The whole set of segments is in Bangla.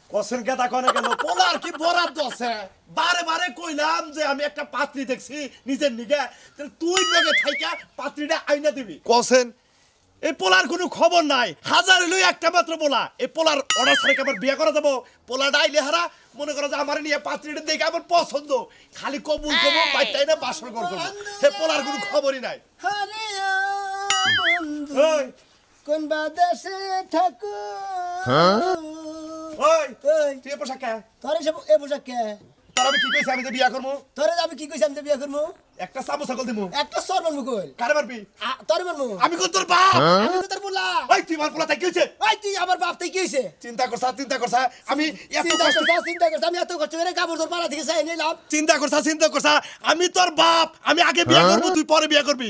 কসেন কেতা কনে কেন পোলার কি বরাদ্দ আছে বারে বারে কইলাম যে আমি একটা পাত্রী দেখছি নিজের নিগে তুই বেগে থাইকা পাত্রীটা আইনা দিবি কসেন এই পোলার কোনো খবর নাই হাজার হইলো একটা মাত্র পোলা এই পোলার অর্ডার ছাড়া কি আমার বিয়ে করা যাবো পোলাটা আইলে হারা মনে করো যে আমার নিয়ে পাত্রীটা দেখে আমার পছন্দ খালি কবুল কবুল বাইটাই না বাসর করবো হে পোলার কোনো খবরই নাই আরে বন্ধু ওই কোন বাদেশে থাকো ওই ওই তুই এ পোশাক কে তোরে সব এ পোশাক কে তোর আমি কি কইছি আমি যে বিয়ে করবো তোরে আমি কি কইছি আমি যে বিয়া করবো একটা সাবু ছাগল দিমু একটা সর বলবো কই কারে মারবি তোরে বলবো আমি কোন তোর বাপ আমি তো তোর বলা ওই তুই মার পোলা তাই কি হইছে ওই তুই আমার বাপ তাই কি হইছে চিন্তা করছা আমি এত চিন্তা কষ্ট করছ চিন্তা করছ আমি এত কষ্ট করে কাপড় তোর পাড়া থেকে চাই নিলাম চিন্তা করছা আমি তোর বাপ আমি আগে বিয়ে করব তুই পরে বিয়ে করবি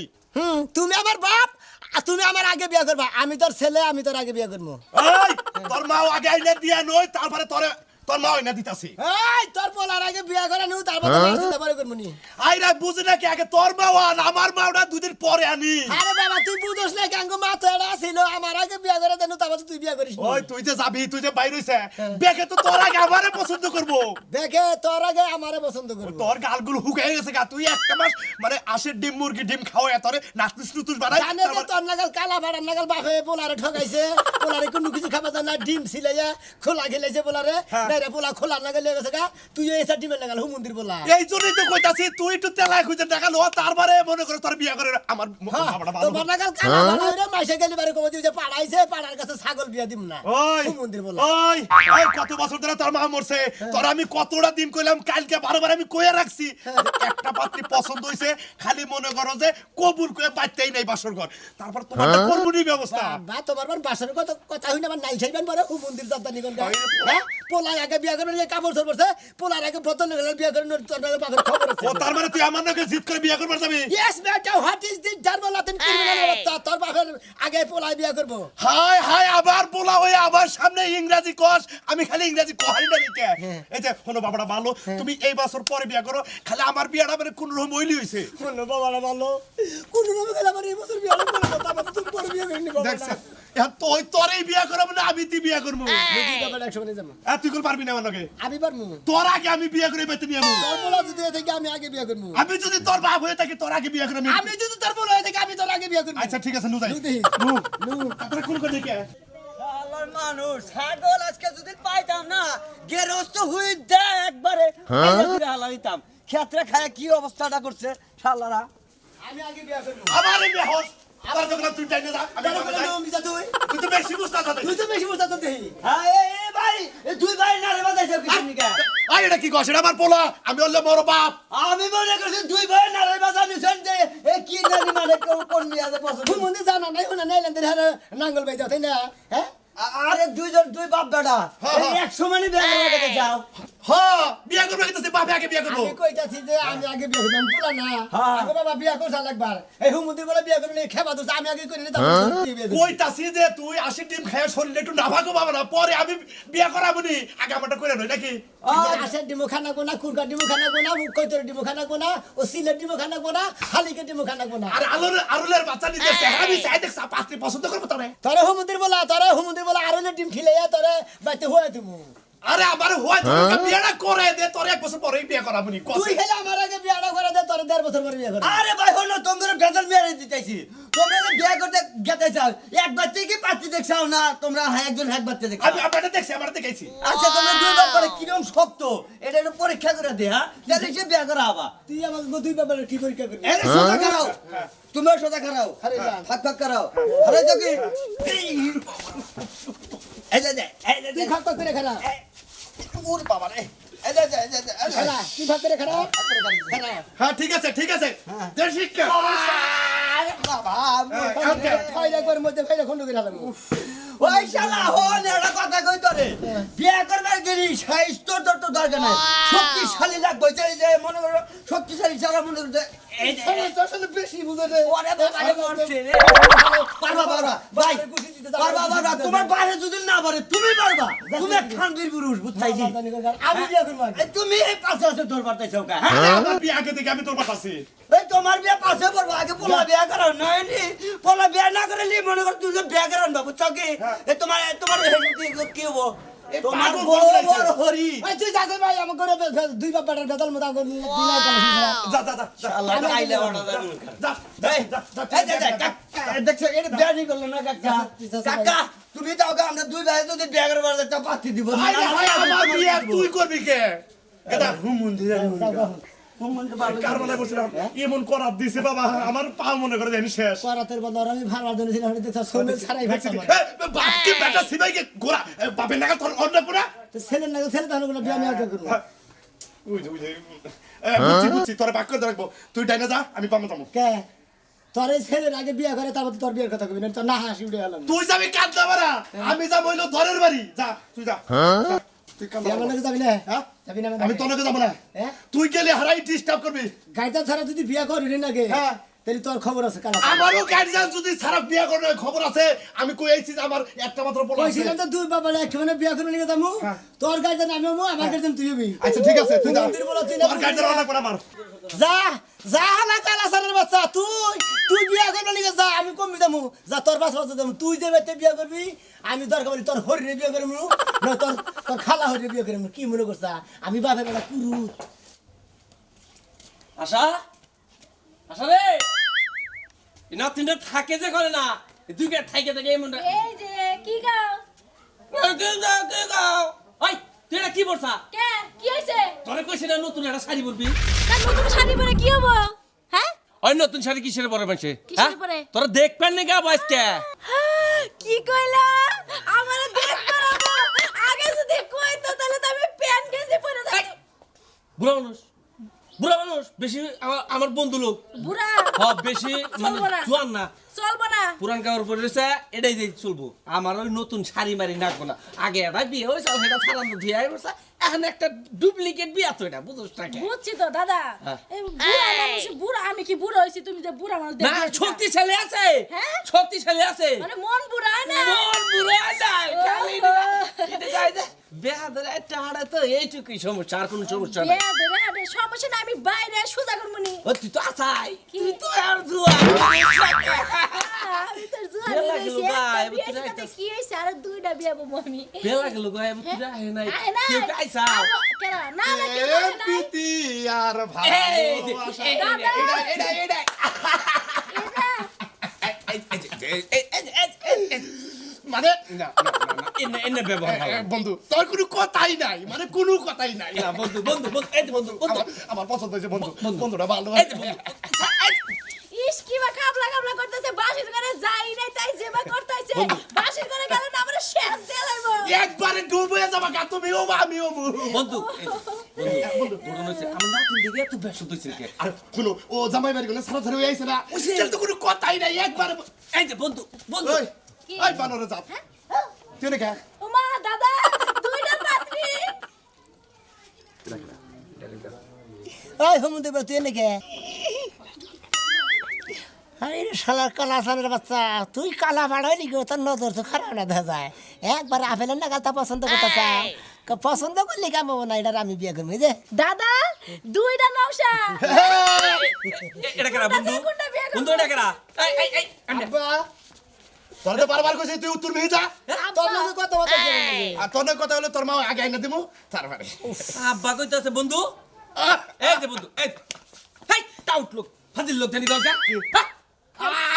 তুমি আমার বাপ আর তুমি আমার আগে বিয়া করবা আমি তোর ছেলে আমি তোর আগে বিয়া করবো এই তোর মাও আগে আইলে দিয়া নই তারপরে তোর মা আইনা দিতাছি এই তোর পোলার আগে বিয়া করে নু তারপর তোমার চিন্তা করে করবো নি আইরা বুঝি না কি আগে তোর মাও আন আমার মাওটা দুদিন পরে আনি আরে বাবা তুই বুঝছ না কাঙ্গ মাথাটা ছিল আমার আগে বিয়া করে দেনু তারপর তুই বিয়া করিস ওই তুই যে যাবি তুই যে বাইর হইছে দেখে তো তোর আগে আমারে পছন্দ করব দেখে তোর আগে আমারে পছন্দ করবো তোর গালগুলো হুকাই গেছে গা তুই একটা মাস মানে আশের ডিম মুরগি ডিম খাওয়া তোরে নাচতুস নুতুস বানাই জানে যে তোর নাগাল কালা ভাড়ার নাগাল বাপে পোলারে ঠকাইছে পোলারে কোনো কিছু খাবার না ডিম ছিলাইয়া খোলা খেলাইছে পোলারে নাইরে পোলা খোলা নাগাল লেগে গেছে গা তুই এসা ডিমের নাগাল হুমন্দির পোলা এই জন্যই তো কইতাছি তুই একটু তেলায় খুঁজে দেখালো তারপরে মনে করে তোর বিয়ে করে আমার বাবাটা ভালো তোমার নাগাল কালা ভাড়া মাইসে গেলি বারে কবে যে পাড়াইছে পাড়ার কাছে ছাগল বিয়া দিম না ওই হুমন্দির পোলা ওই ওই কত বছর ধরে তোর মা মরছে তোর আমি কতটা দিন কইলাম কালকে বারবার আমি কইয়া রাখছি একটা পাত্রী পছন্দ হইছে খালি মনে করো যে কবুল কইয়া পাইতেই নাই বাসর ঘর তারপর তোমার করবনি ব্যবস্থা বা তোমার বাসার কথা হইনা আমার নাই ছাইবেন পরে হুমন্দির জাতা নিগল হ্যাঁ পোলা আগে বিয়া করে কাপড় চোর পড়ছে পোলার আগে বদল নাগাল বিয়া করে তোর নাগাল বাপের খবর আছে ও তার মানে তুই আমার নাকি জিত করে বিয়ে করবার যাবি ইয়েস বেটা what is this German Latin criminal তোর বাপের আগে পোলা বিয়া করব হাই হাই আবার বলা হই আবার সামনে ইংরেজি কস আমি খালি ইংরেজি কহাই না নিকে এই যে হলো বাবাটা ভালো তুমি এই বছর পরে বিয়ে করো খালি আমার বিয়েটা মানে কোন রকম হইলি হইছে বললো বাবারা ভালো কোন রকম গেল আমার এই বছর বিয়া করব তারপর তুমি পরে বিয়া করিনি বাবা দেখছ এখন তুই তোরই বিয়ে করব না আমি তুই বিয়ে করব বুঝি বাবা একশো মানে যাবো তুই কোন পারবি না আমার লগে আমি পারমু তোর আগে আমি বিয়ে করে বেতে নিয়ে আমু তোর পোলা যদি থেকে আমি আগে বিয়া করব আমি যদি তোর বাপ হয়ে থাকি তোর আগে বিয়ে করে আমি যদি তোর পোলা হয়ে থেকে আমি তোর আগে বিয়া করব আচ্ছা ঠিক আছে নু যাই নু দেহি। নু নু তারপরে কোন কোন দিকে শালার মানুষ ছাগল আজকে যদি পাইতাম না গেরস্ত হই দে একবারে হালাইতাম ক্ষেত্রে খায় কি অবস্থাটা করছে শালারা আমি আগে বিয়া করব আমার এই বেহস আবার যখন তুই টাইনে যা আমি তোর যাবো পোলা যাই। নাম বিজা তুই তুই তো বেশি বুঝতা কথা তুই তো বেশি বুঝা তো দেহি হ্যাঁ এ ভাই এ দুই ভাই নারে বাজাইছে কিছু নিকা আই এটা কি কস এটা আমার পোলা আমি হলে বড় বাপ আমি মনে করছি দুই ভাই নারে বাজানি শুনতে এ কি জানি মানে কোন মিয়া যে পছন্দ তুই মন্দির জানা নাই হুনা নাই লেন্দের হারে নাঙ্গল বাইজা তাই না হ্যাঁ আরে দুইজন দুই বাপ বেটা হ্যাঁ। 100 মানে বের করে যাও হ্যাঁ বিয়ে করবে কিন্তু বাপে আগে বিয়ে করবো আমি কইতাছি যে আমি আগে বিয়া করব আমি পোলা না হ্যাঁ। আগে বাবা বিয়া করছ লাগবার এই হুমন্দির বলে বিয়া করলে খেবা দোস আমি আগে কইনি তারপর তুই বিয়া করবি কইতাছি যে তুই 80 ডিম খায় শরীরে একটু নাভাগো বাবা না পরে আমি বিয়ে করাবো নি আগে আমারটা করে নই নাকি আশের ডিমো খানা কোনা কুরকা ডিমো খানা কোনা কইতর ডিমো খানা কোনা ও সিলেট ডিমো খানা কোনা হালিকে ডিমো খানা কোনা আর আলুলের বাচ্চা নিতে আমি চাই দেখ পাত্রী পছন্দ করবো তোরে তোরে হুমন্দির বলা আরলে ডিম খিলাইয়া তোরে বাইতে হয়ে তুমি আরে আমার হয় তোর বিয়েটা করে দে তোর এক বছর পরেই বিয়ে করাবো নি তুই খেলে আমার আগে বিয়াটা করে দে তোরে 1.5 বছর পরে বিয়া করে আরে ভাই হলো তোমরা বেতন মেরে দিতেছি তোমরা যে বিয়ে করতে গেতে চাও একবার থেকে পাচ্ছি দেখছাও না তোমরা একজন একবার দেখো আমি আপনারটা দেখছি আমার দেখেছি আচ্ছা তোমরা দুই ব্যাপারে কিরকম শক্ত এটা একটু পরীক্ষা করে দে হ্যাঁ তাহলে সে বিয়ে করা হবা তুই আমাকে দুই ব্যাপারে কি পরীক্ষা করবি এর সোজা করাও তুমি সোজা করাও আরে যা। ফাঁক ফাঁক করাও আরে যোগী এই যে তুই খাপ করে খারা ওর বাবা রে এই যে খারা তুই ভাগ করে খারা খারা হ্যাঁ ঠিক আছে যে শিক্ষা বাবা ফাইলা করে মধ্যে ফাইলা খন্ড করে হালাম ওই শালা হন এটা কথা কই তোরে বিয়ে করবার গেলি স্বাস্থ্য তোর তো দরকার নাই শক্তিশালী লাগবে চাই যে মনে করো শক্তিশালী ছাড়া মনে করো এই যে আসলে বেশি বুঝে রে ওরে বাবা রে মরছে রে পারবা ভাই পারবা তোমার বাইরে যদি না পারে তুমি পারবা তুমি এক খানবীর পুরুষ বুঝছাইছি আমি বিয়া করব আগে। তুমি এই পাশে আছে তোর পারতেছো কা আরে আমার বিয়ে আগে থেকে আমি তোর বাতাছি এই তোমার বিয়ে পাশে পড়বো আগে পোলা বিয়ে করো নাই নি পোলা বিয়ে না করলে মনে কর তুই বিয়ে করেন বাবু চকি এই তোমার কি হবো এই তোমার পাগল বড় পাগল বড় হরি ওই তুই যাস ভাই আমার করে দুই বাপ বেটার বেতাল মতো দিন যা যা যা শালা আইলে ওটা যা যা এই, যা, দেখছো এটা বিয়ানি করলো না কাকা কাকা তুমি যাও গা আমরা দুই ভাই যদি বিয়া করবার একটা পাতি দিব ভাই, ভাই, আমার বিয়ে তুই করবি কে এটা হুমুন্দির হুমুন্দির বাবা কারবালায় বসছিলাম এমন করার দিছে বাবা আমার পা মনে করে জানি শেষ করাতের বদল আমি ভাড়া জন্য ছিলাম দেখছ সোমের ছাড়াই ভাবছি বাপকে বেটা সিবাইকে গোরা বাপের নাগাল তোর অন্য কোনা তো ছেলের নাকি ছেলে তাহলে কোনো বিয়ে আমি আর করবো বুঝছি তোর বাক্য রাখবো তুই ডাইনা যা আমি পামো তামো কে তোর এই ছেলের আগে বিয়ে করে তারপর তোর বিয়ের কথা কবি না তোর না হাসি উঠে গেলাম তুই যাবি কাঁদতে পারা আমি যা বইলো ধরের বাড়ি যা তুই যা তুই কাঁদতে আমার নাকি যাবি না হ্যাঁ যাবি না আমি তোর নাকি যাবো না হ্যাঁ তুই গেলে হারাই ডিস্টার্ব করবি গাইটা ছাড়া যদি বিয়ে করি নাকি হ্যাঁ। তাহলে তোর খবর আছে কালা আমারও গার্জিয়ান যদি সারা বিয়ে করার খবর আছে আমি কই আইছি যে আমার একটা মাত্র পোলা আছে কইছিলাম তো দুই বাবা একখানে বিয়ে করে নিয়ে যাবো হ্যাঁ। তোর গাইজেন আমি হবো আমার গাইজেন তুই হবি আচ্ছা ঠিক আছে তুই যা মন্দির বলো তুই না তোর গার্জিয়ান অনেক করে আমার যা যা না কালা সারের বাচ্চা তুই বিয়ে করবি নাকি যা আমি কমবি যাবো যা তোর পাঁচ বছর যাবো তুই যে বেতে বিয়ে করবি আমি দরকার বলি তোর হরিরে বিয়ে করবো না তোর তোর খালা হরিরে বিয়ে করবো কি মনে করছা আমি বাপের বেলা কুরু আশা আশা রে না তিনটা থাকে যে করে না দুই কে থাকে থাকে এমন এই যে কি গাও কে গাও ওই তুই এটা কি বলছা কে কি হইছে তোরে কইছে না নতুন একটা শাড়ি পরবি তার নতুন শাড়ি পরে কি হবো হ্যাঁ ওই নতুন শাড়ি কিসের পরে মাসে কিসের পরে? তোরা দেখবেন না গা আজকে কি কইলা আমারে দেখ করাবো আগে যদি কইতো তাহলে তো আমি প্যান্ট গেঞ্জি পরে থাকতাম বুড়া মানুষ বেশি আমার বন্ধু লোক বুড়া হ্যাঁ বেশি মানে চলবো না। জোয়ান না চলবো না পুরান কাপড় পরে রয়েছে এটাই দিয়ে চলবো আমার ওই নতুন শাড়ি মারি নাকবো না আগে এটা বিয়ে হয়েছে সেটা ছাড়ানো দিয়ে বলছে এখন একটা ডুপ্লিকেট বিয়ে তো এটা বুঝোস টাকা বুঝছি তো দাদা হ্যাঁ। এই বুড়া মানুষ বুড়া আমি কি বুড়া হইছি তুমি যে বুড়া মানুষ না দেখতে পাচ্ছ শক্তিশালী আছে হ্যাঁ? শক্তিশালী আছে মানে মন বুড়া হয় না মন বুড়ো নাই খালি ও। এটা যাই যে বেহাদের একটা হাড়ে তো এইটুকুই সমস্যা আর কোনো সমস্যা নাই বিয়া দেবে আরে সমস্যা না আমি বাইরে সুজা করবনি ও তুই তো আছাই কি? তুই তো আর জুয়া আমি তোর জুয়া বিয়া হইছি লাগলো ভাই, একটা বিয়ে বুঝতে সাথে পারছিস? কি হইছে আর দুইটা বিয়া বমু আমি বেলা গেল গো আমি তুই আহে নাই আয় না কেউ আইসা কেরা না না কেউ আয় নাই প্রীতি আর এই যে, ভালোবাসা এই, দাদা। এটা মানে এনে ব্যবহার ভালো বন্ধু তোর কোনো কথাই নাই মানে কোনো কথাই নাই না বন্ধু বন্ধু বন্ধু এই যে বন্ধু বন্ধু আমার পছন্দ হয়েছে বন্ধু বন্ধু। বন্ধুরা ভালো এই যে বন্ধু ইস কি বা কাবলা কাবলা করতেছে বাসির ঘরে যাই নাই তাই যেবা করতেছে বাসির ঘরে গেল না আমরা শেষ দিয়ে লাইবো একবারে ডুবে যাবা গা তুমিও বা আমিও বন্ধু বন্ধু ঘটনা হচ্ছে আমার নাতিন দিকে এত ব্যস্ত হয়েছে কে আর কোনো ও জামাই বাড়ি গেলে সারা ধরে আইছে না সেটা তো কোনো কথাই নাই একবারে এই যে বন্ধু বন্ধু ওই কি? ওই বানরে যা তুই না কে ওমা দাদা দুইটা পাত্রী ওই হুমুন্দি তুই নাকি আরে শালার কালা সানের বাচ্চা তুই কালা বাড়াইলি গো তোর নজর তো খারাপ না দেখা যায় একবার আপেলের না গালটা পছন্দ করতে চাও পছন্দ করলি কাম না এটা আমি বিয়ে করবো এই যে দাদা দুইটা নওশা এটা কেরা বন্ধু কোনটা বিয়ে করবো? বন্ধু এটা কেরা এই আব্বা তোর তো বারবার কইছিস তুই উত্তর মেয়ে যা তোর লগে কত কথা বলে আর তোর না কথা হলো তোর মা আগে আইনা দিমু তারপরে আব্বা কইতাছে বন্ধু এই যে বন্ধু এই হেই টাউট লোক ফাজিল লোক জানি দরকার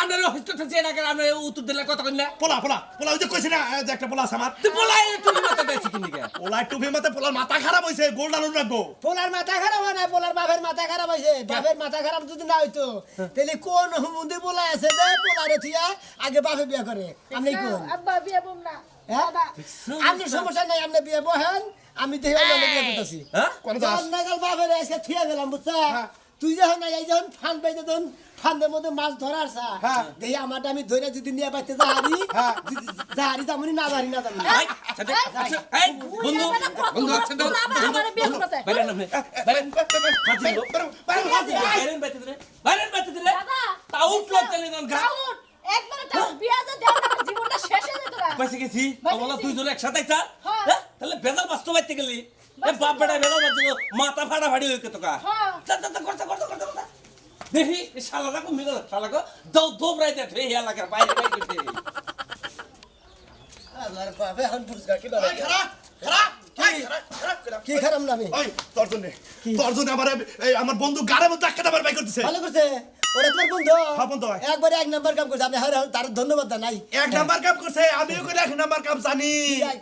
আমরা হস্ত থেকে না করে আমরা উত্তর দিলে কথা কই না পোলা পোলা পোলা ওই যে কইছি না যে একটা পোলা আছে আমার তুই বলাই তুমি মাথা দেছি কিনি কে পোলা টুপি মাতে পোলার মাথা খারাপ হইছে গোল্ড আলু রাখবো পোলার মাথা খারাপ হয় না পোলার বাপের মাথা খারাপ হয়েছে বাপের মাথা খারাপ যদি না হইতো তাহলে কোন হুমুন্দি পোলা আছে যে পোলারে থিয়া আগে বাপে বিয়ে করে আমি কোন আব্বা বিয়ে বম না হ্যাঁ আপনি সমস্যা নাই আপনি বিয়ে বহেন আমি দেখে অন্য বিয়ে করতেছি হ্যাঁ কোন যাস তোর নাগাল বাপের আজকে থিয়া গেলাম বুঝছা তুই যখন না এই যখন ফান পাইতে তখন ফান্দের মধ্যে মাছ ধরার সা দেখি আমারটা আমি ধরে যদি নিয়ে পাইতে যাহারি যাহারি যামনি না যাহারি না যামনি এই সাথে এই বন্ধু বন্ধু আছে তো আমার বিয়ে করতে বাইরে না বাইরে ফাজিল লোক বাইরে বাইতে দিলে বাইরে বাইতে দিলে দাদা টাউট লোক চলে না গা আউট একবারে তো বিয়া যা দেও না জীবনটা শেষ হয়ে যেত না পয়সা গেছি পয়সা আমরা গেছি। দুইজন একসাথে আইছা হ্যাঁ। হ্যাঁ তাহলে বেজাল বাস্তবাইতে গেলি এ বাপ বেটা বেজাল বাস্তব মাথা ফাড়া ফাড়ি হইকে তোকা হ্যাঁ। তা করতে দেখি এই শালারা কো মিলা শালাকে দাও দোবরাই দে হে এলাকার বাইরে বাইরে আল্লাহর বাপে এখন বুঝগা কি বাবা খারা কি খারাপ না আমি ওই তোর জন্য আমার বন্ধু গাড়ির মধ্যে একটা দাবার বাই করতেছে ভালো করছে ওরা তোমার বন্ধু হ্যাঁ, বন্ধু হয়। একবারে এক নাম্বার কাম করছে আপনি তার ধন্যবাদ নাই এক নাম্বার কাম করছে আমিও করে এক নাম্বার কাম জানি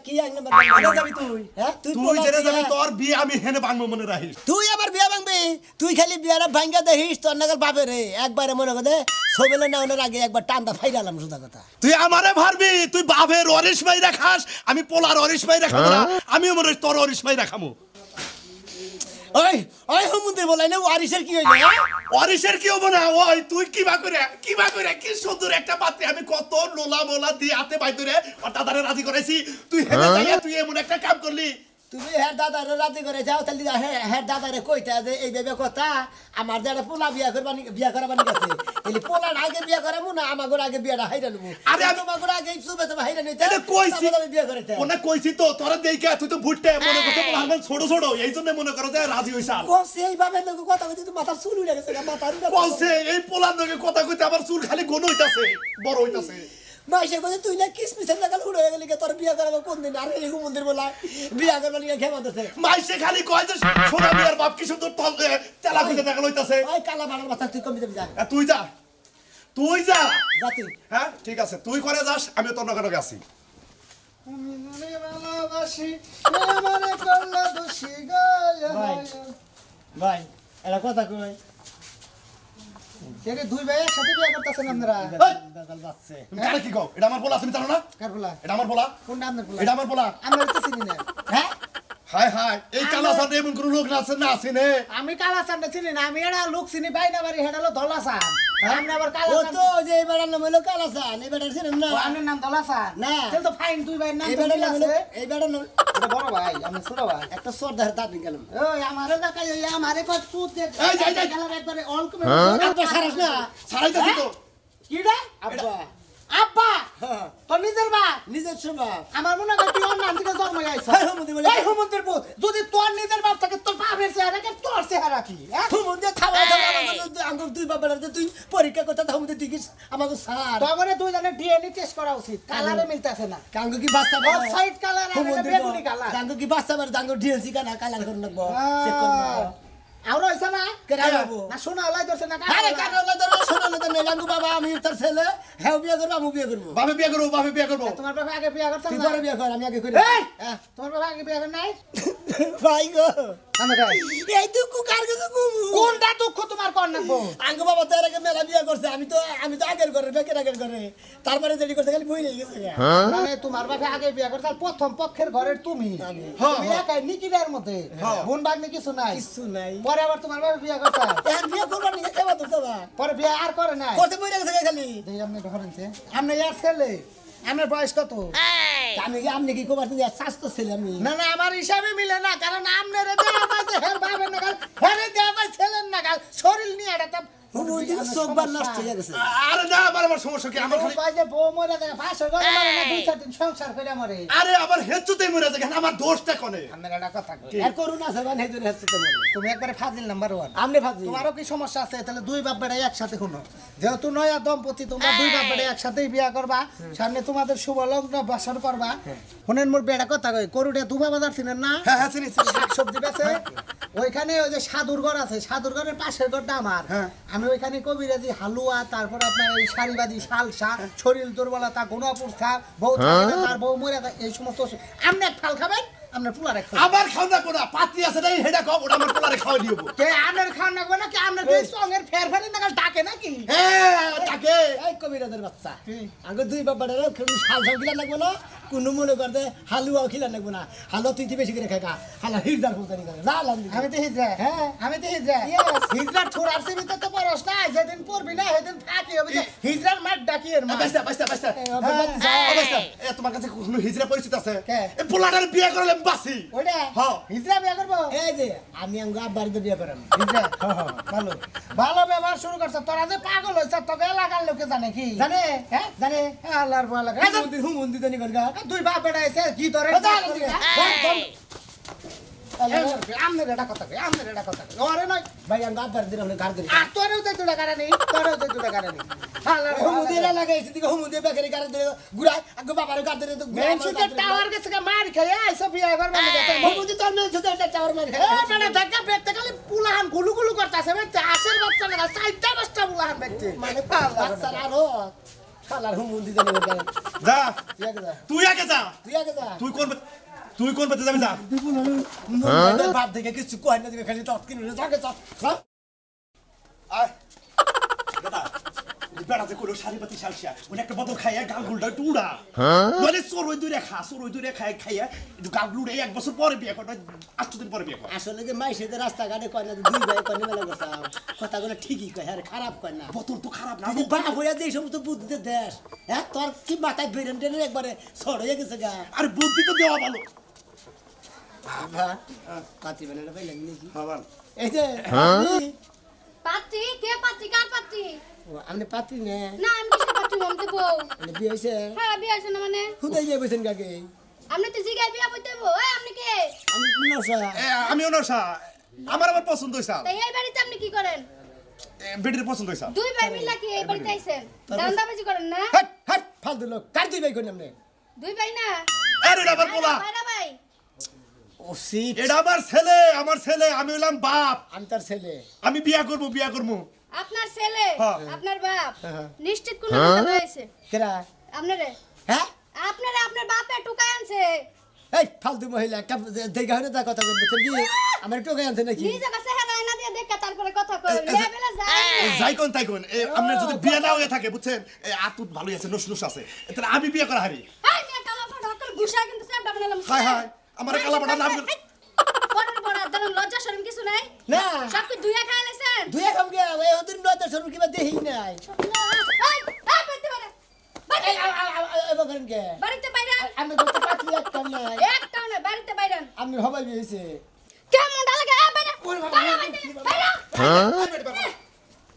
কি এক নাম্বার কাম আরে যাবি তুই হ্যাঁ তুই পোলা জেনে যাবি দিয়া- তোর বিয়ে আমি হেনে ভাঙবো মনে রাখিস তুই আবার বিয়া ভাঙবি তুই খালি বিয়ারা ভাঙ্গা দেখিস তোর নাগাল বাপে রে একবারে মনে করে সবেলে না ওনার আগে একবার টান্দা ফাইরালাম সুদা কথা তুই আমারে ভারবি তুই বাপের অরিশ মাই রাখাস আমি পোলার অরিশ মাই রাখাবো না আমিও মনে তোর অরিশ মাই রাখামু ওই ওই হুমুন্দের বলাই না ওয়ারিসের কি হইলো অরিশের কি হবো না ওই তুই কিবা করে কি সুন্দর একটা পাত্রে আমি কত লোলা মোলা দিয়ে হাতে বাইরে আর দাদারে রাজি করেছি তুই হেনে যাইয়া তুই এমন একটা কাম করলি তুমি হ্যাঁ দাদারে রাজি করে যাও তাহলে হ্যাঁ দাদারে কইতা যে এই ভেবে কথা আমার যারা পোলা বিয়া করাবানি গেছে তাহলে পোলার আগে বিয়া করাবো না আমাগোর আগে বিয়াটা হাইরা নেবো আরে আমি- তোমাগোর আগে সুবে তুমি হাইরা নিতে এটা কইছি আমি বিয়া করাইতে ওনা কইছি তো তোরা দেইকা তুই তো ভুট্টে মনে করতে পোলা ছোট ছোট এই জন্য মনে করো যে রাজি হইছ আর কইছে এইভাবে লোক কথা কইতে তো মাথার চুল উড়ে গেছে মাথার বলছে এই পোলার লগে কথা কইতে আবার চুল খালি ঘন হইতাছে বড় হইতাছে মাইসে কইছে তুই না কিসমিসের লাগাল উড়ে গেলি তোর বিয়া করাবো কোন দিন আর এই হুমুন্দের বলা বিয়া করবার লিগে খেমা দিতে মাইসে খালি কয় যে সোনা বিয়ার বাপ কি সুন্দর তেলা কইতে দেখা লইতাছে ওই কালা বানার মাথা তুই কমি দেবি যা তুই যা জাতি হ্যাঁ ঠিক আছে তুই করে যাস আমি তোর নগরে আছি ভাই ভাই এটা কথা কই দুই ভাই একসাথে বিয়ে করতেছেন আপনারা দাদাল বাচ্চে তুমি কারে কি কও এটা আমার পোলা তুমি জানো না কার পোলা এটা আমার পোলা কোনটা আপনার পোলা এটা আমার পোলা আমরা তো চিনি না হ্যাঁ হায় হায় এই কালা সাথে এমন কোন লোক না আছে নে আমি কালা সানটা চিনি না আমি এটা লোক চিনি বাইনা বাড়ি হেডা হলো ধলা সান আপনি আবার কালা ও সান তো যে এবারের নাম হলো কালাসান এবারের ছিলেন না আপনার নাম ধলা সান না। তাহলে তো ফাইন দুই ভাই নাম তো এবারের মিল নাম হলো আছে এবারের নাম এটা বড় ভাই আমি ছোট ভাই একটা সর্দার দাঁত গেলাম ওই আমারে দেখাই ওই আমারে কত তুত দে এই যাই, যাই। গেলাম একবারে অল কমে আব্বা সারাস না ছাড়াইতাছি তো কিডা আব্বা আব্বা হ্যাঁ, তো নিজের বাপ নিজের স্বভাব আমার মনে হয় তুই অন্য থেকে জন্ম গাইছ হ্যাঁ, হুমুন্দি বলে- এই হুমন্তের পুত যদি তোর নিজের বাপ থাকে তোর বাপের চেহারা কে তোর চেহারা কি হ্যাঁ? হুমুন্দি খাওয়া আঙ্গুর তুই বাবার তুই পরীক্ষা করতে হুমুন্দি তুই কি আমাকে সার তবে দুই জনের ডিএনএ টেস্ট করা উচিত কালারে মিলতেছে না কাঙ্গু কি বাচ্চা অফ সাইড কালার আর এটা বেগুনি কালার কাঙ্গু কি বাচ্চা বার কাঙ্গু ডিএনসি কালার কালার করে নেবো চেক করবো আর হইছে না কেরা যাবো না শোনা লাই ধরছে না আরে কাঙ্গু ধরে শোনালে তো নেই কাঙ্গু বাবা আমি তোর ছেলে হ্যাঁ বিয়ে করবো আমি বিয়ে করবো বাপে বিয়ে করবো বাপে বিয়ে করবো তোমার বাবা আগে বিয়ে করছে তুই না পরে বিয়ে কর আমি আগে করি এই! হ্যাঁ। তোমার বাবা আগে বিয়ে করে নাই ভাই গো কান্দা গাই এই তুই কুকার গেছে কুমু কোনটা দুঃখ তোমার কর নাকবো আঙ্গু বাবা তো এর আগে মেলা বিয়ে করছে আমি তো আগের করে বেকের আগের করে তারপরে যেটি করছে খালি বই গেছে মানে তোমার বাবা আগে বিয়ে করছে আর প্রথম পক্ষের ঘরের তুমি আমি। তুমি একাই নিকিরের মধ্যে বোন বাগনি কিছু নাই কিছু নাই পরে আবার তোমার বাবা বিয়ে করছে এখন বিয়ে করবার নিয়ে কেবা তো বাবা পরে বিয়ে আর করে নাই করতে বই গেছে খালি দেখি আপনি ধরেনছে আপনি ইয়ার ছেলে আপনার বয়স কত আপনি কি কবার তুমি স্বাস্থ্য ছেলে আমি না না আমার হিসাবে মিলে না কারণ আপনার দেওয়া পাইছে হের বাবার নাগাল হেরে দেওয়া পাই ছেলের নাগাল শরীর নিয়ে এটা চোখ বার নষ্ট হয়ে গেছে আরে না আমার সমস্যা কি আমার খালি পাইছে বউ মরে যায় ফাঁসে করে মরে না 2-4 দিন সংসার করে মরে আরে আবার হেচ্ছুতে মরে যায় আমার দোষটা কোনে আপনার একটা কথা কই। আর করুন আছে বান হেজুর হেজুর তোমার তুমি একবারে ফাজিল নাম্বার 1 আমনে ভাজি তোমারও কি সমস্যা আছে তাহলে দুই বাপ বেটা একসাথে শুনো যেহেতু নয়া দম্পতি তোমরা দুই বাপ বেটা একসাথেই বিয়া করবা সামনে তোমাদের শুভ লগ্ন বসর করবা শুনেন মোর বেটা কথা কই করুটে দুবা বাজার চিনেন না হ্যাঁ হ্যাঁ চিনি চিনি। শাকসবজি বেচে ওইখানে ওই যে সাধুর আছে সাধুর ঘরের পাশের ঘরটা আমার আমি ওইখানে কবিরাজি হালুয়া তারপর আপনার এই সারিবাদি শালসা শরীর দুর্বলতা গুণাপুরথা বউ থাকে না, তার বউ মরে যায়, এই সমস্ত আপনি এক ফাল খাবেন আপনার পোলা রেখে আবার খাও না কোনা পাত্রী আছে নাই হেডা খাও ওটা আমার পোলারে খাওয়াই দিও কে আপনার খাওয়া লাগবে না কি আপনার এই সঙ্গের ফের ফের নাগাল ডাকে নাকি হ্যাঁ তাকে এই কবিরাদের বাচ্চা আগে দুই বাবারে কোনো শাল ঝাল খিলা লাগবে না কোনো মনে করতে হালুয়াও খিলা লাগবে না হালুয়া তুই বেশি করে খাই হালা হিরদার কোথানি করে না লাম আমি তো হিজরা হ্যাঁ। আমি তো হিজরা Yes. হিজরার ছোড়ার সিবিতে তো পরস না যেদিন পড়বি না সেদিন থাকি হবে যে হিজরার মাঠ ডাকি এর মা বাস্তা বাস্তা বাস্তা তোমার কাছে কোনো হিজরা পরিচিত আছে কে? এই পোলাটার বিয়ে করলে বাসি ওইটা হ্যাঁ। হিজরা বিয়ে করবো এই যে আমি আঙ্গ বাড়িতে বিয়ে করাম হিজরা ভালো ভালো ব্যবহার শুরু করছে তোরা যে পাগল হয়েছে তোকে এলাকার লোকে জানে কি জানে হ্যাঁ জানে আল্লাহর ভয় লাগে এই যে হুমন্দি জানি করগা দুই বাপ বেটা এসে কি তোরে আমনের এটা কথা কই আমনের এটা কথা কই ওরে নয় ভাই আঙ্গ বাড়ি দিলাম গার দিলাম আর তোরেও তো দুটা কারণে তোরেও তো দুটা কারণে আল্লাহর হুমন্দি লাগাইছি দিকে হুমন্দি বেকারি গার দিলে গুড়াই আঙ্গ বাবারে গার দিলে তো মেন সুইচের টাওয়ার গেছে মার খেয়ে আইসো বিয়া করবে বুঝি তোর মেয়ে শুধু একটা চাওয়ার মার খায় মানে দেখা পেটে খালি পুলাহান গুলু গুলু করতেছে মানে আশের বাচ্চা না চারটা পাঁচটা পুলাহান দেখছে মানে বাচ্চার আরো শালার হুমুন্দি জানি না যা তুই আগে যা তুই আগে যা তুই আগে যা তুই কোন বেতে যাবি যা বাপ দেখে কিছু কয় না দিবে খালি তৎ কিনে যাকে চল আয় দাদা বেড়াতে কোনো সারিপাতি শালসিয়া ওটা একটা বদল খাইয়া গাল গুলটা একটু উড়া নইলে চড়ই দূরে খাইয়া একটু গাল গুলটা 1 বছর পরে বিয়ে করবে 8 দিন পরে বিয়ে করবে আসলে যে মাইসে রাস্তাঘাটে কয় না দুই ভাই কয় মেলা করতাম কথাগুলো ঠিকই কয় আর খারাপ কয় না বোতল তো খারাপ না তুই বাপ হইয়া যে এই সমস্ত বুদ্ধিতে দেশ হ্যাঁ তোর কি মাথায় ব্রেন টেনে একবারে সর হয়ে গেছে গা আর বুদ্ধি তো দেওয়া ভালো হ্যাঁ পাতি বানাটা পাইলেন নাকি হ্যাঁ এই যে পাত্রী। পাত্রী কে পাত্রী কার পাত্রী ও, আপনি পাত্রী নে না আমি কিসের পাত্রী আমি তো বউ আপনি বিয়ে হয়েছে হ্যাঁ বিয়ে আছে না মানে খুদাই বিয়ে বলছেন কাকে আপনি তো জিগায় বিয়া বইতে বউ আপনি কে আমি নশা আমিও নশা আমার আবার পছন্দ হইছে তাই এই বাড়িতে আপনি কি করেন বেটির পছন্দ হইছে দুই ভাই মিলা কি এই বাড়িতে আইছেন দান্দাবাজি করেন না হাট হাট ফালতু লোক কার দুই ভাই করেন আপনি দুই ভাই না আরে আবার পোলা ভাইরা ভাই ও সিট এটা আমার ছেলে আমি হইলাম বাপ আমি তার ছেলে আমি বিয়া করব আপনার ছেলে হ্যাঁ। আপনার বাপ হ্যাঁ। নিশ্চিত কোন কথা হয়েছে কেরা আপনারে হ্যাঁ আপনারে আপনার বাপে টুকাই আনছে এই ফালতু মহিলা একটা দেখা হয় না তার কথা বলবে তোর কি আমার টোকাই আনছে নাকি নিজে কাছে হেরায় না দিয়ে দেখা তারপরে কথা কই লেভেলে যায় যাই কোন তাই কোন আপনার যদি বিয়া না হয়ে থাকে বুঝছেন আতুত ভালোই আছে নস আছে তাহলে আমি বিয়া করা হারি এই মেয়ে কালা ফট হকল ঘুষা কিন্তু সেটা বানালাম হাই আমার কালা বড় নাম বড় বড় দাঁড়া লজ্জা শরম কিছু নাই না সব কি দুইয়া খাই লাইছেন দুই খাম গে ওই ওদের নয়তো সরু কিবা দেহি নাই এই বাইতে পারে এই এবার করেন কে বাড়িতে বাইরে আমি কত পাতলি একটা নাই একটাও না বাড়িতে বাইরে আমি হবাই বিয়েছে কেমন লাগে বাইরে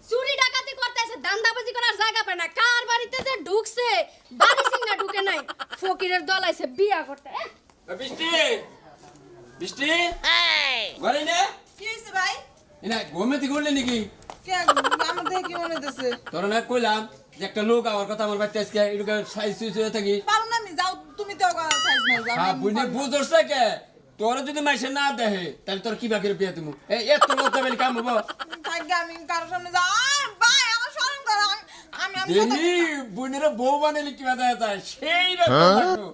চুরি ডাকাতি করতেছে দান্দাবাজি করার জায়গা পায় না কার বাড়িতে যে ঢুকছে বাড়ি সিংনা ঢুকে নাই ফকিরের দল আইছে বিয়া করতে বৃষ্টি বৃষ্টি ঘরে নে কি হয়েছে ভাই না ঘুমে থেকে উঠলে নাকি কে আমার দেখে কি মনে হইতেছে তোর না কইলাম যে একটা লোক আমার কথা আমার বাড়িতে আজকে এটুকু সাইজ সুইচ হয়ে থাকি পারুম না আমি যাও তুমি তো সাইজ নাই যাও হ্যাঁ বুঝলে বুঝোস না কে তোর যদি মাইসে না দেহে তাহলে তোর কি বাকি বিয়ে তুমি এত লজ্জা বেলি কাম হবো থাকবে আমি কারোর সামনে যাও আর ভাই আমার শরম করে আমি আমি দেনি বুনেরা বউ বানালে কি বাধা যায় সেই রকম থাকো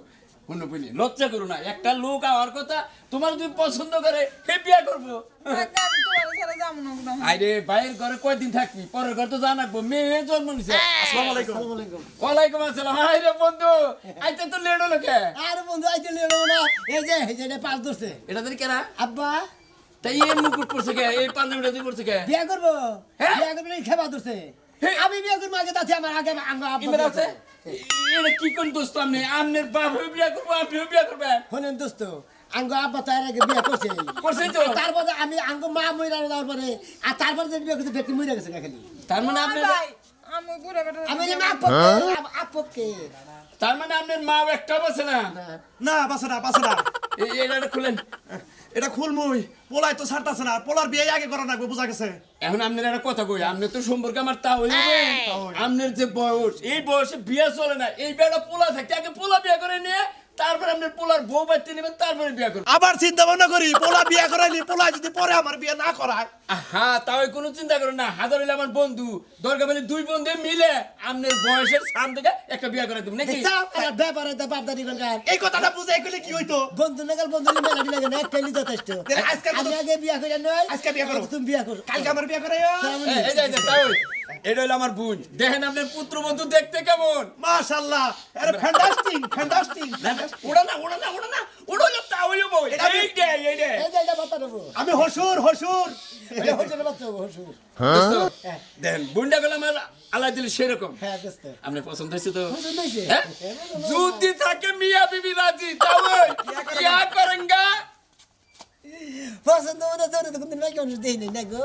কোনো বুঝলি লজ্জা করো না একটা লোক আমার কথা তোমার যদি পছন্দ করে হে বিয়ে করবো থাকবে আমি তোমার ছেড়ে যাবো না কোনো আরে ভাইয়ের ঘরে কয়দিন থাকবি পরের ঘর তো জানাবো মেয়ে জন্ম নিছে আসসালামু আলাইকুম ওয়ালাইকুম আসসালাম হাই রে বন্ধু আইতে তো লেট হলো কে আর বন্ধু আইতে লেলো না এই যে পাঁচ ধরছে এটা তোর কেনা আব্বা তাই এই মুকুট পড়ছে কে এই পাঞ্জাবিটা তুই পড়ছে কে বিয়া করবো হ্যাঁ? বিয়া করবো খেবা ধরছে হ্যাঁ। আমি বিয়া করবো আগে তাতে আমার আগে আব্বা ইমেল আছে এটা কি কোন দোস্ত আপনি আমনের বাপ হয়ে বিয়া করবো আপনিও বিয়া করবেন শোনেন দোস্ত আঙ্গ আব্বা তার আগে বিয়া করছে করছেই তো। তারপরে আমি আঙ্গ মা মইরা যাওয়ার পরে আর তারপরে যে বিয়া করছে ব্যক্তি মইরা গেছে খালি তার মানে আর আপনার ভাই আমি ঘুরে বেটা আমি যে আপকে তার মানে আপনার মা একটা বসে না না বাসে না এটা খুলেন এটা খুলমুই পোলাই তো ছাড়তাছে না পোলার বিয়ে আগে করা লাগবে বুঝা গেছে এখন আপনার একটা কথা কই আপনি তো সম্পর্কে আমার তা হইবে আপনার যে বয়স এই বয়সে বিয়ে চলে না এই বিয়েটা পোলা থাকতে আগে পোলা বিয়ে করে নিয়ে তারপরে আপনার পোলার বউ বাচ্চা নেবেন তারপরে বিয়ে করবেন আবার চিন্তা ভাবনা করি পোলা বিয়া করাইলি পোলা যদি পরে আমার বিয়ে না করায় হ্যাঁ তাও কোনো চিন্তা করেন না হাজার হইলে আমার বন্ধু দরকার বলে দুই বন্ধু মিলে আপনার বয়সের সাম থেকে একটা বিয়ে করে দেবেন নাকি ব্যাপারে তো বাপদারি করকার এই কথাটা বুঝে এগুলি কি হইতো বন্ধু নাগাল বন্ধু মেলাটি লাগে না একটাই যথেষ্ট তাহলে আজকে আমি আগে বিয়া করে নয় আজকে বিয়া করো। তুমি বিয়া করো কালকে আমার বিয়ে করাই এই যে তাই এটা হলো আমার বোন দেখেন আপনার পুত্রবধূ দেখতে কেমন মাশাআল্লাহ আরে ফ্যান্টাস্টিক ওড়া না ওড়ো তা হইব এই যে এই যে এটা বাতা দেবো আমি হসুর এটা হচ্ছে না বাচ্চা হসুর দেন বুনটা গেল আমার আল্লাহ দিল সেরকম হ্যাঁ দোস্ত আপনার পছন্দ হয়েছে তো পছন্দ হয়েছে হ্যাঁ? যদি থাকে মিয়া বিবি রাজি তাও কিয়া করেঙ্গা পছন্দ মনে তো কোনদিন নাই কেউ দেই নাই না গো